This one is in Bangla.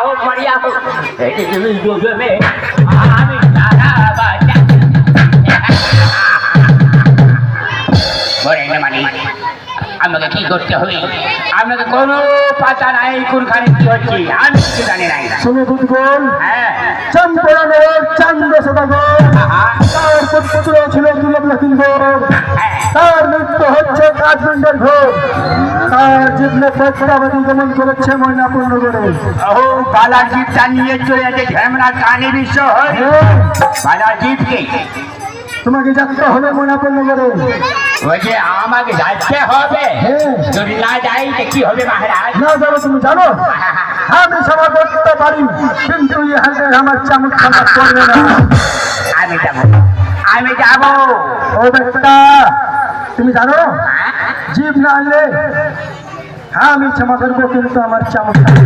হোক মারিয়া হোক তুমি দুজনে আমি সারা বাজা বলে না মানে আমাকে কি করতে হবে আপনাকে কোনো পাতা নাই কোনখানে কি হচ্ছে আমি কিছু জানি নাই শুনে বুঝগোল হ্যাঁ চম্পরানগর চান্দ সদাগর তার পুত্র ছিল দুর্লভ লক্ষিন্দর তার মৃত্যু হচ্ছে কাঠমান্ডের ঘোর তার জীবনে পদ্মাবতী গমন করেছে ময়নাপূর্ণগরে ও বালাজীবটা নিয়ে চলে আছে ঝামরা কানে বিশ্ব হয় বালাজীবকে তোমাকে যাত্রা হবে ময়নাপূর্ণগরে ওই যে আমাকে যাইতে হবে যদি না যাই তো কি হবে মহারাজ না যাবো তুমি জানো আমি সভা করতে পারি কিন্তু ইহাতে আমার চামচ খানা করবে না আমি যাব আমি যাব ও বেটা তুমি জানো জীব না আনলে আমি ক্ষমা করবো কিন্তু আমার চামচ খানা